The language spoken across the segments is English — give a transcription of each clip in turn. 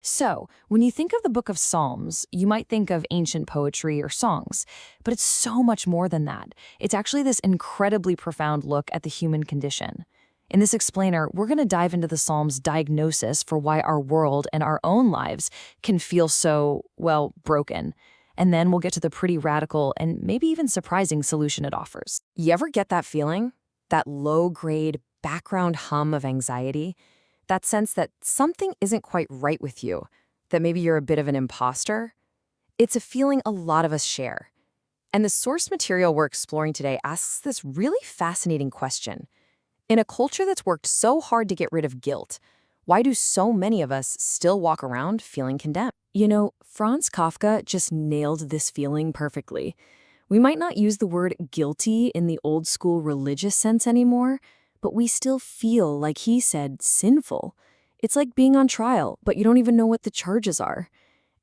So, when you think of the Book of Psalms, you might think of ancient poetry or songs, but it's so much more than that. It's actually this incredibly profound look at the human condition. In this explainer, we're going to dive into the Psalms' diagnosis for why our world and our own lives can feel so, well, broken. And then we'll get to the pretty radical and maybe even surprising solution it offers. You ever get that feeling? That low-grade background hum of anxiety? That sense that something isn't quite right with you? That maybe you're a bit of an imposter? It's a feeling a lot of us share. And the source material we're exploring today asks this really fascinating question. In a culture that's worked so hard to get rid of guilt, why do so many of us still walk around feeling condemned? You know, Franz Kafka just nailed this feeling perfectly. We might not use the word guilty in the old-school religious sense anymore, but we still feel, like he said, sinful. It's like being on trial, but you don't even know what the charges are.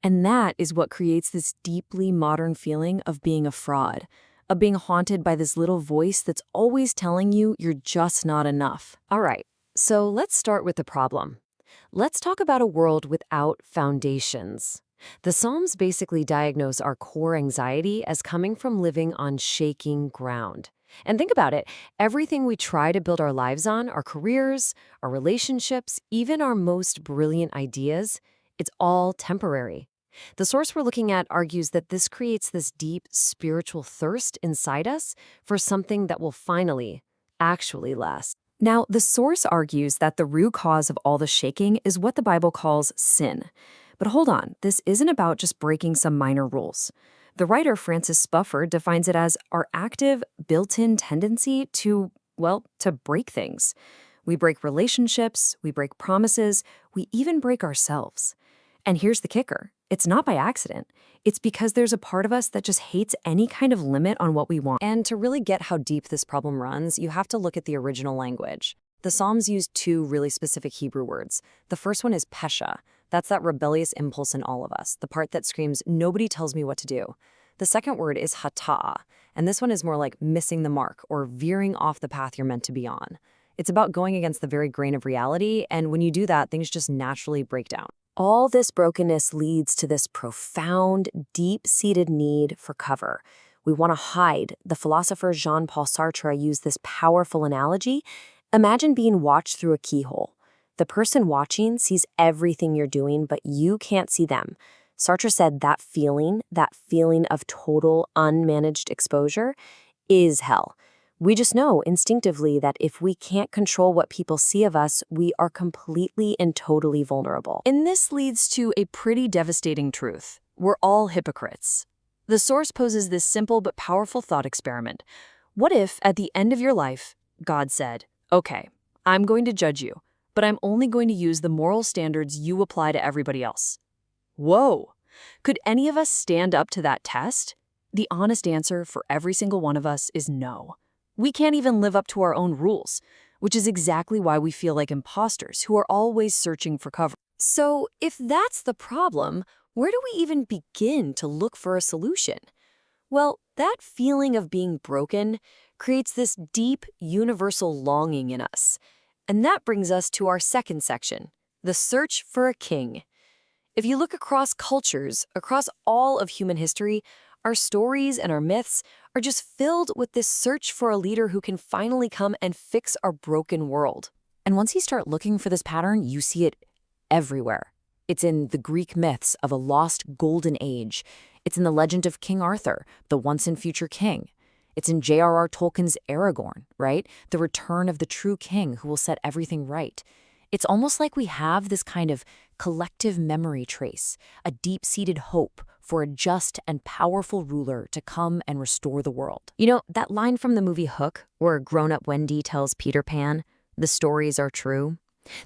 And that is what creates this deeply modern feeling of being a fraud, of being haunted by this little voice that's always telling you you're just not enough. All right, so let's start with the problem. Let's talk about a world without foundations. The Psalms basically diagnose our core anxiety as coming from living on shaking ground. And think about it, everything we try to build our lives on, our careers, our relationships, even our most brilliant ideas, it's all temporary. The source we're looking at argues that this creates this deep spiritual thirst inside us for something that will finally, actually last. Now, the source argues that the root cause of all the shaking is what the Bible calls sin. But hold on, this isn't about just breaking some minor rules. The writer Francis Spufford defines it as our active, built-in tendency to, well, to break things. We break relationships, we break promises, we even break ourselves. And here's the kicker. It's not by accident. It's because there's a part of us that just hates any kind of limit on what we want. And to really get how deep this problem runs, you have to look at the original language. The Psalms use two really specific Hebrew words. The first one is pesha. That's that rebellious impulse in all of us, the part that screams, nobody tells me what to do. The second word is hata'ah, and this one is more like missing the mark or veering off the path you're meant to be on. It's about going against the very grain of reality, and when you do that, things just naturally break down. All this brokenness leads to this profound, deep-seated need for cover. We want to hide. The philosopher Jean-Paul Sartre used this powerful analogy. Imagine being watched through a keyhole. The person watching sees everything you're doing, but you can't see them. Sartre said that feeling of total unmanaged exposure, is hell. We just know instinctively that if we can't control what people see of us, we are completely and totally vulnerable. And this leads to a pretty devastating truth. We're all hypocrites. The source poses this simple but powerful thought experiment. What if, at the end of your life, God said, okay, I'm going to judge you, but I'm only going to use the moral standards you apply to everybody else? Whoa! Could any of us stand up to that test? The honest answer for every single one of us is no. We can't even live up to our own rules, which is exactly why we feel like imposters who are always searching for cover. So, if that's the problem, where do we even begin to look for a solution? Well, that feeling of being broken creates this deep, universal longing in us. And that brings us to our second section, the search for a king. If you look across cultures, across all of human history, our stories and our myths are just filled with this search for a leader who can finally come and fix our broken world. And once you start looking for this pattern, you see it everywhere. It's in the Greek myths of a lost golden age. It's in the legend of King Arthur, the once and future king. It's in J.R.R. Tolkien's Aragorn, right? The return of the true king who will set everything right. It's almost like we have this kind of collective memory trace, a deep-seated hope for a just and powerful ruler to come and restore the world. You know, that line from the movie Hook, where grown-up Wendy tells Peter Pan, "The stories are true,"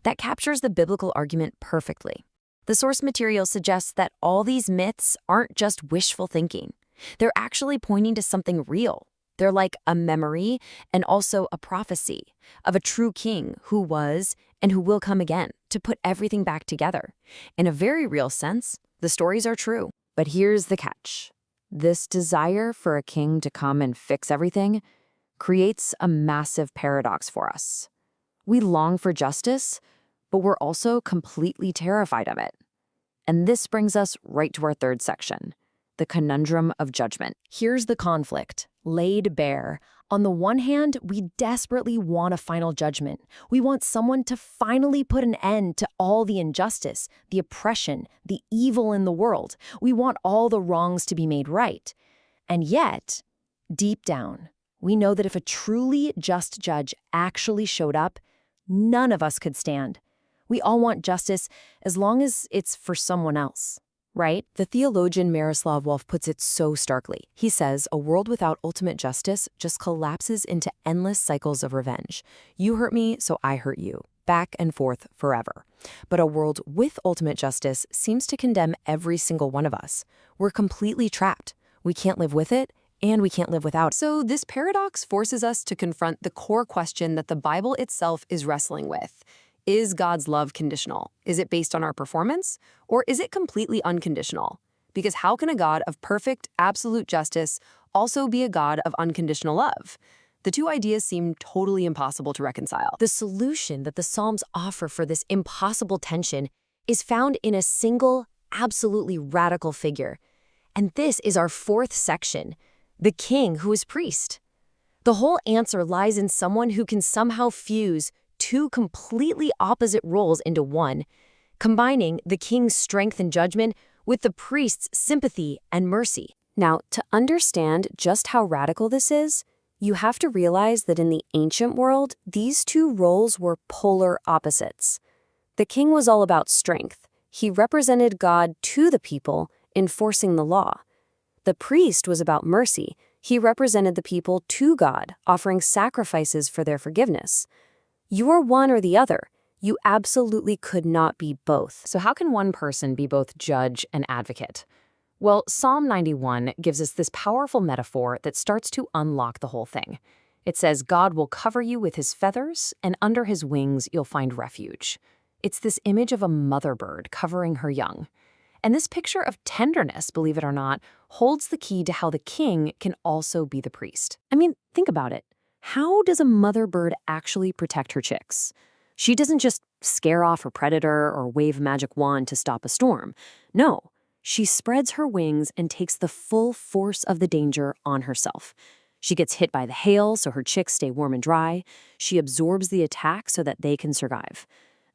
that captures the biblical argument perfectly. The source material suggests that all these myths aren't just wishful thinking. They're actually pointing to something real. They're like a memory and also a prophecy of a true king who was and who will come again to put everything back together. In a very real sense, the stories are true. But here's the catch. This desire for a king to come and fix everything creates a massive paradox for us. We long for justice, but we're also completely terrified of it. And this brings us right to our third section, the conundrum of judgment. Here's the conflict, laid bare. On the one hand, we desperately want a final judgment. We want someone to finally put an end to all the injustice, the oppression, the evil in the world. We want all the wrongs to be made right. And yet, deep down, we know that if a truly just judge actually showed up, none of us could stand. We all want justice as long as it's for someone else, right? The theologian Miroslav Volf puts it so starkly. He says a world without ultimate justice just collapses into endless cycles of revenge. You hurt me, so I hurt you. Back and forth forever. But a world with ultimate justice seems to condemn every single one of us. We're completely trapped. We can't live with it, and we can't live without it. So this paradox forces us to confront the core question that the Bible itself is wrestling with. Is God's love conditional? Is it based on our performance? Or is it completely unconditional? Because how can a God of perfect, absolute justice also be a God of unconditional love? The two ideas seem totally impossible to reconcile. The solution that the Psalms offer for this impossible tension is found in a single, absolutely radical figure. And this is our fourth section, the king who is priest. The whole answer lies in someone who can somehow fuse two completely opposite roles into one, combining the king's strength and judgment with the priest's sympathy and mercy. Now, to understand just how radical this is, you have to realize that in the ancient world, these two roles were polar opposites. The king was all about strength. He represented God to the people, enforcing the law. The priest was about mercy. He represented the people to God, offering sacrifices for their forgiveness. You're one or the other. You absolutely could not be both. So how can one person be both judge and advocate? Well, Psalm 91 gives us this powerful metaphor that starts to unlock the whole thing. It says, God will cover you with his feathers, and under his wings you'll find refuge. It's this image of a mother bird covering her young. And this picture of tenderness, believe it or not, holds the key to how the king can also be the priest. I mean, think about it. How does a mother bird actually protect her chicks? She doesn't just scare off her predator or wave a magic wand to stop a storm. No, she spreads her wings and takes the full force of the danger on herself. She gets hit by the hail so her chicks stay warm and dry. She absorbs the attack so that they can survive.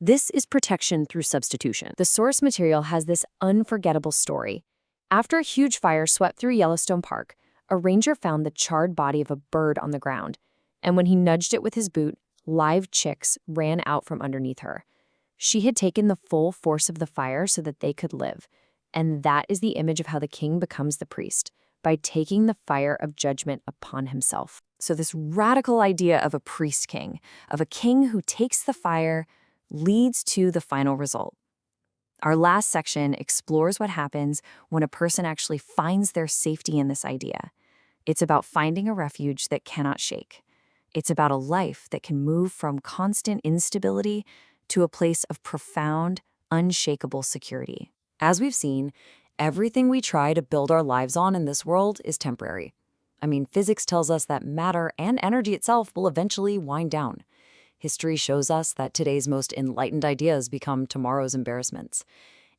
This is protection through substitution. The source material has this unforgettable story. After a huge fire swept through Yellowstone Park, a ranger found the charred body of a bird on the ground. And when he nudged it with his boot, live chicks ran out from underneath her. She had taken the full force of the fire so that they could live. And that is the image of how the king becomes the priest, by taking the fire of judgment upon himself. So this radical idea of a priest king, of a king who takes the fire, leads to the final result. Our last section explores what happens when a person actually finds their safety in this idea. It's about finding a refuge that cannot shake. It's about a life that can move from constant instability to a place of profound, unshakable security. As we've seen, everything we try to build our lives on in this world is temporary. I mean, physics tells us that matter and energy itself will eventually wind down. History shows us that today's most enlightened ideas become tomorrow's embarrassments.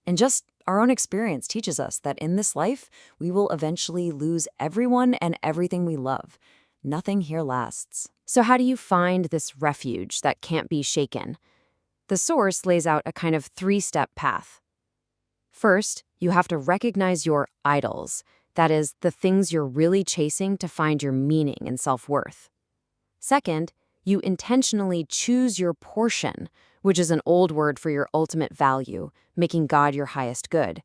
And just our own experience teaches us that in this life, we will eventually lose everyone and everything we love. Nothing here lasts. So how do you find this refuge that can't be shaken? The source lays out a kind of three-step path. First, you have to recognize your idols, that is, the things you're really chasing to find your meaning and self-worth. Second, you intentionally choose your portion, which is an old word for your ultimate value, making God your highest good.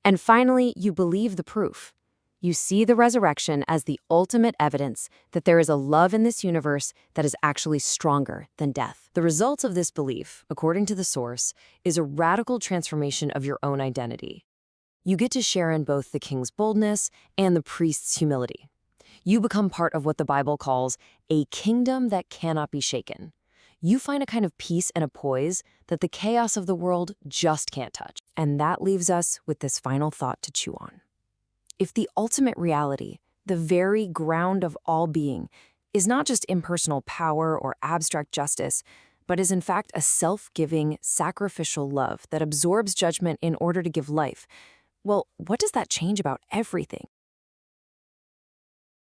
And finally, you believe the proof. You see the resurrection as the ultimate evidence that there is a love in this universe that is actually stronger than death. The result of this belief, according to the source, is a radical transformation of your own identity. You get to share in both the king's boldness and the priest's humility. You become part of what the Bible calls a kingdom that cannot be shaken. You find a kind of peace and a poise that the chaos of the world just can't touch. And that leaves us with this final thought to chew on. If the ultimate reality, the very ground of all being, is not just impersonal power or abstract justice, but is in fact a self-giving, sacrificial love that absorbs judgment in order to give life, well, what does that change about everything?